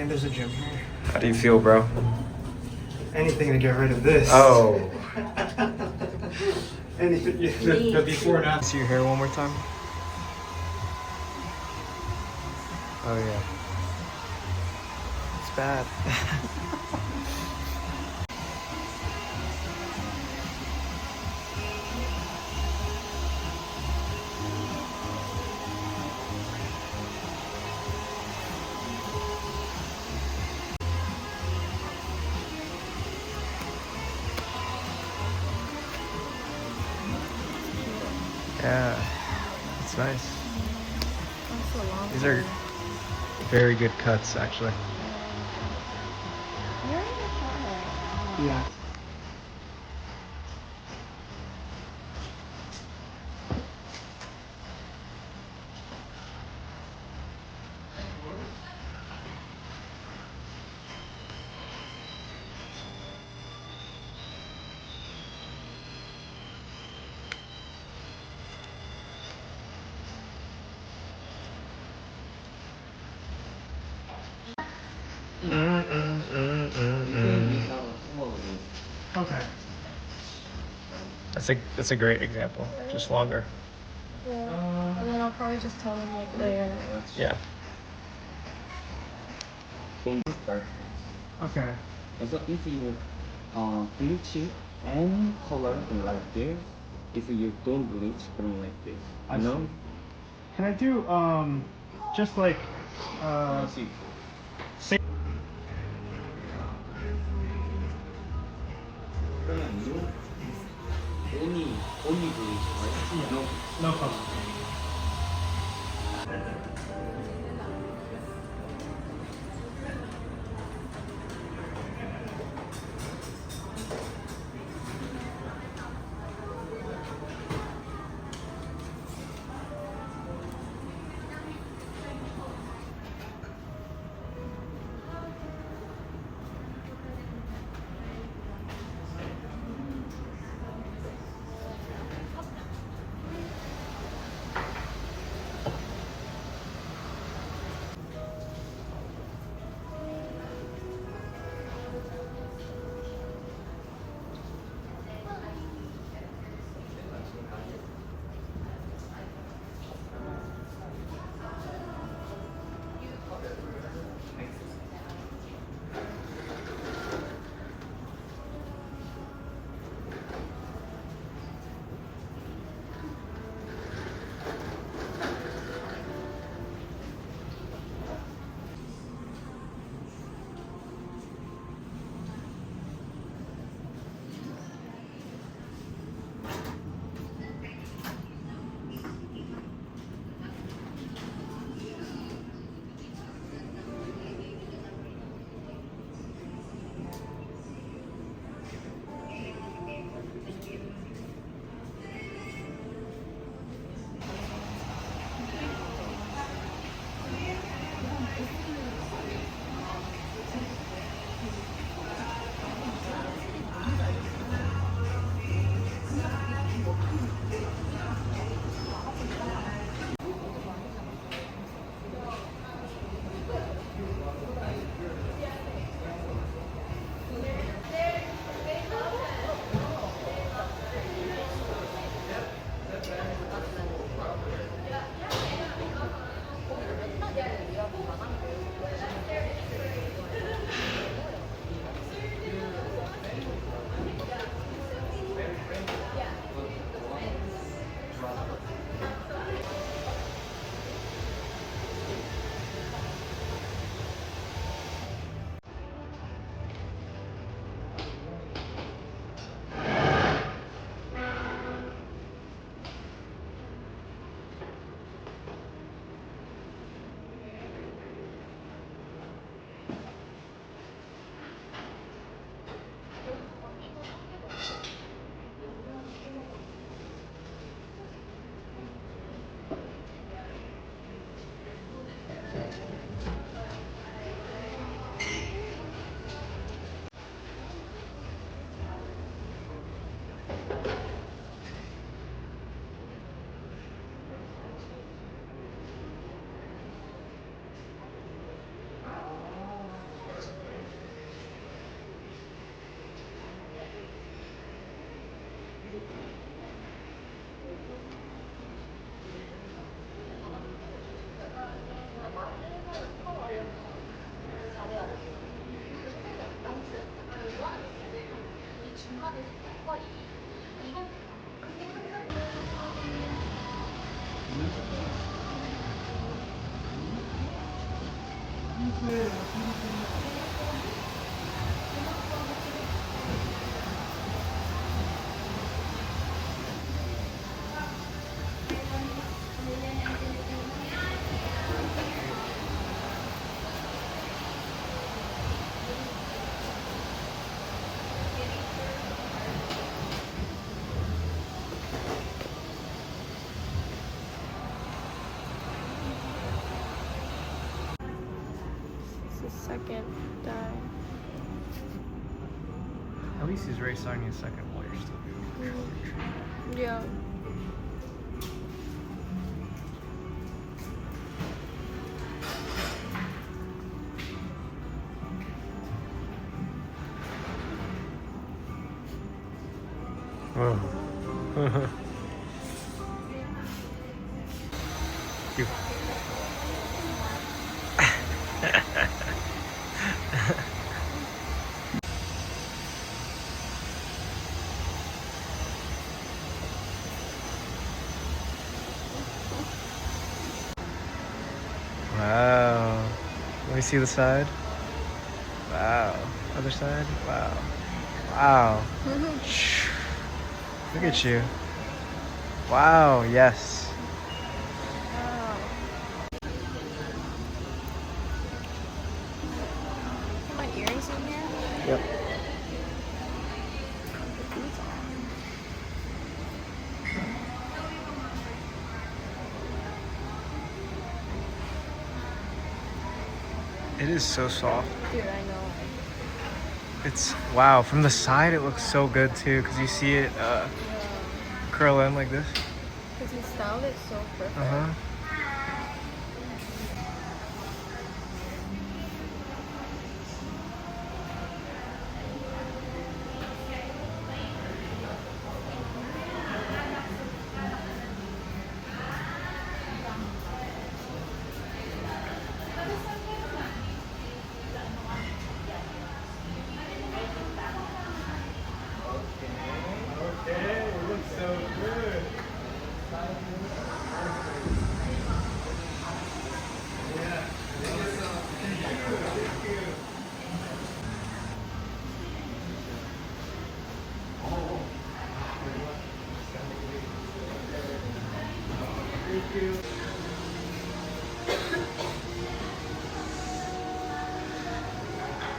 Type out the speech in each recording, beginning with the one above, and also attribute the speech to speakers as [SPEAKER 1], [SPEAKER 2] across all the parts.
[SPEAKER 1] And there's a gym here.
[SPEAKER 2] How do you feel, bro?
[SPEAKER 1] Anything to get rid of this.
[SPEAKER 2] Oh.
[SPEAKER 1] Anything. The before and after. See your hair one more time. Oh yeah. It's bad. Yeah, it's nice. These are very good cuts, actually.
[SPEAKER 3] You're in the shower.
[SPEAKER 1] Yeah. Okay.
[SPEAKER 2] That's a great example. Just longer.
[SPEAKER 3] Yeah. And then I'll probably just tell them like later.
[SPEAKER 2] Yeah.
[SPEAKER 1] Okay.
[SPEAKER 4] So if you bleach any color like this, if you don't bleach them like this,
[SPEAKER 1] I know. Can I do just like
[SPEAKER 4] see.
[SPEAKER 1] say
[SPEAKER 4] Only bleach, right? No.
[SPEAKER 1] no color.
[SPEAKER 3] Second dye.
[SPEAKER 2] At least he's already signing a second while you're still doing control.
[SPEAKER 3] Yeah.
[SPEAKER 2] Whoa. You. Wow. Let me see the side. Wow. Other side. Wow. Wow. Look at you. Wow. Yes.
[SPEAKER 3] Wow. Put my earrings in here.
[SPEAKER 2] Yep. It is so soft.
[SPEAKER 3] Dude, I know.
[SPEAKER 2] It's wow. From the side, it looks so good too, because you see it curl in like this.
[SPEAKER 3] Because he styled it so perfect.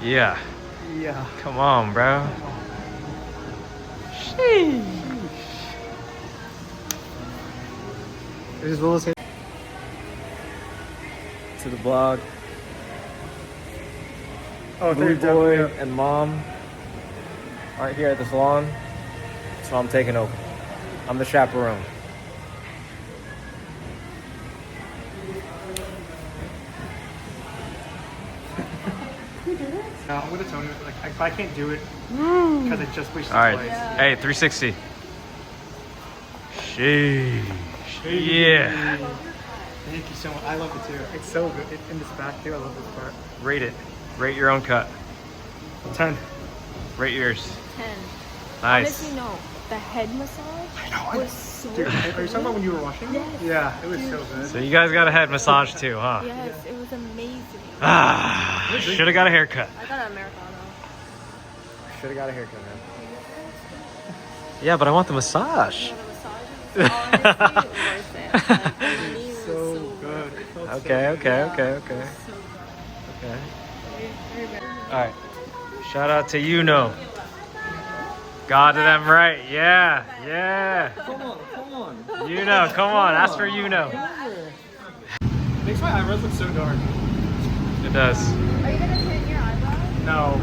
[SPEAKER 2] Yeah.
[SPEAKER 1] Yeah.
[SPEAKER 2] Come on, bro.
[SPEAKER 1] Sheesh. This is Will's.
[SPEAKER 2] To the vlog.
[SPEAKER 1] Oh,
[SPEAKER 2] Blue boy and mom aren't here at the salon, so I'm taking over. I'm the chaperone.
[SPEAKER 1] No, I'm gonna tone it. Like, if I can't do it, because I just wish.
[SPEAKER 2] All right.
[SPEAKER 3] Yeah.
[SPEAKER 2] Hey, 360. Sheesh. Yeah.
[SPEAKER 1] Thank you so much. I love it too. It's so good. In this back too, I love this part.
[SPEAKER 2] Rate it. Rate your own cut.
[SPEAKER 1] 10.
[SPEAKER 2] Rate yours.
[SPEAKER 3] 10.
[SPEAKER 2] Nice.
[SPEAKER 3] Honestly, no. The head massage was so
[SPEAKER 1] Dude,
[SPEAKER 3] good.
[SPEAKER 1] are you talking about when you were washing?
[SPEAKER 3] Yes.
[SPEAKER 1] Yeah, it was so good.
[SPEAKER 2] So you guys got a head massage too, huh?
[SPEAKER 3] Yes, it was amazing.
[SPEAKER 2] Ah, should have got a haircut.
[SPEAKER 3] I got an Americano.
[SPEAKER 2] Should have got a haircut, man. Yeah, but I want the massage.
[SPEAKER 3] Yeah, the massage is honestly worth it. Like, it was
[SPEAKER 1] So good. It felt so
[SPEAKER 2] Okay,
[SPEAKER 1] good.
[SPEAKER 2] okay,
[SPEAKER 3] Yeah,
[SPEAKER 2] okay,
[SPEAKER 3] it
[SPEAKER 2] okay,
[SPEAKER 3] was so good.
[SPEAKER 2] okay.
[SPEAKER 3] Very
[SPEAKER 2] All right. Shout out to Juno. Got them right. Yeah, yeah.
[SPEAKER 4] Come on.
[SPEAKER 2] Juno, come on. Ask for Juno.
[SPEAKER 1] Makes my eyebrows look so dark.
[SPEAKER 2] It does.
[SPEAKER 3] Are you gonna tint your eyebrows?
[SPEAKER 1] No.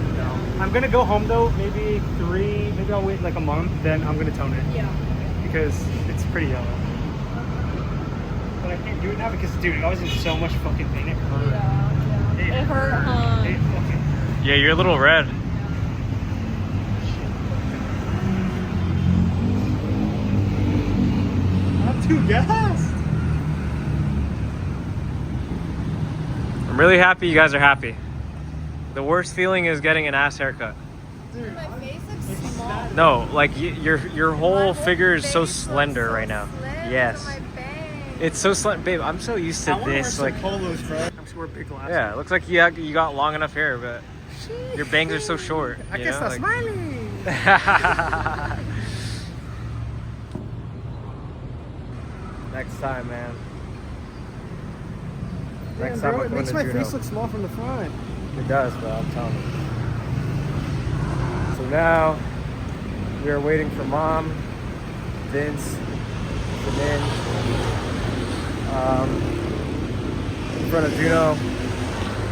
[SPEAKER 1] I'm gonna go home though, maybe I'll wait like a month, then I'm gonna tone it.
[SPEAKER 3] Yeah.
[SPEAKER 1] Because it's pretty yellow. But I can't do it now because, dude, I was in so much fucking pain. It hurt.
[SPEAKER 3] Yeah. It hurt, huh?
[SPEAKER 1] It fucking...
[SPEAKER 2] Yeah, you're a little red.
[SPEAKER 1] I'm too gassed.
[SPEAKER 2] I'm really happy you guys are happy. The worst feeling is getting an ass haircut.
[SPEAKER 1] Dude,
[SPEAKER 3] My face looks small.
[SPEAKER 2] No, like your whole figure is so slender right now. Yes. It's so slender, babe. I'm so used to this. Like,
[SPEAKER 1] polos, bro. I'm actually wear big glasses.
[SPEAKER 2] Yeah, it looks like you got long enough hair, but your bangs are so short.
[SPEAKER 1] I
[SPEAKER 2] you
[SPEAKER 1] guess
[SPEAKER 2] know?
[SPEAKER 1] that's smiling.
[SPEAKER 2] Next time, man. Next
[SPEAKER 1] Damn,
[SPEAKER 2] time
[SPEAKER 1] bro,
[SPEAKER 2] I'm
[SPEAKER 1] it
[SPEAKER 2] going
[SPEAKER 1] makes
[SPEAKER 2] to
[SPEAKER 1] my
[SPEAKER 2] Juno.
[SPEAKER 1] face look small from the front.
[SPEAKER 2] It does, bro. I'm telling you. So now we are waiting for Mom, Vince, Min, in front of Juno.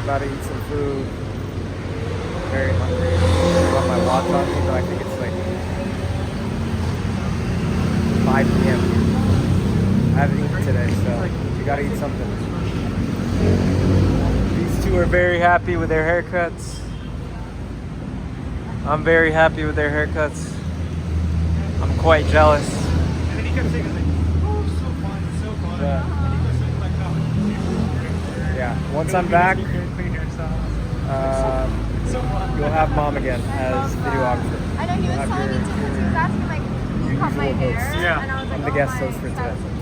[SPEAKER 2] About to eat some food. Very hungry. I got my watch on me, but I think it's like 5 p.m. I haven't eaten today, so we gotta eat something. These two are very happy with their haircuts. I'm very happy with their haircuts. I'm quite jealous.
[SPEAKER 1] And then he kept saying, like, oh, so fun, so fun.
[SPEAKER 2] Yeah.
[SPEAKER 1] And he kept saying, like, oh,
[SPEAKER 2] Yeah, once I'm back,
[SPEAKER 1] clean hairstyle. So fun.
[SPEAKER 2] you'll have Mom again as videographer.
[SPEAKER 3] I know he was
[SPEAKER 2] You'll have
[SPEAKER 3] telling me
[SPEAKER 2] your-
[SPEAKER 3] to because he was asking like who cut my
[SPEAKER 2] usual
[SPEAKER 3] hair.
[SPEAKER 2] host.
[SPEAKER 1] Yeah.
[SPEAKER 3] And I was like,
[SPEAKER 2] I'm the
[SPEAKER 3] oh,
[SPEAKER 2] guest
[SPEAKER 3] my
[SPEAKER 2] host for today.
[SPEAKER 3] cousin.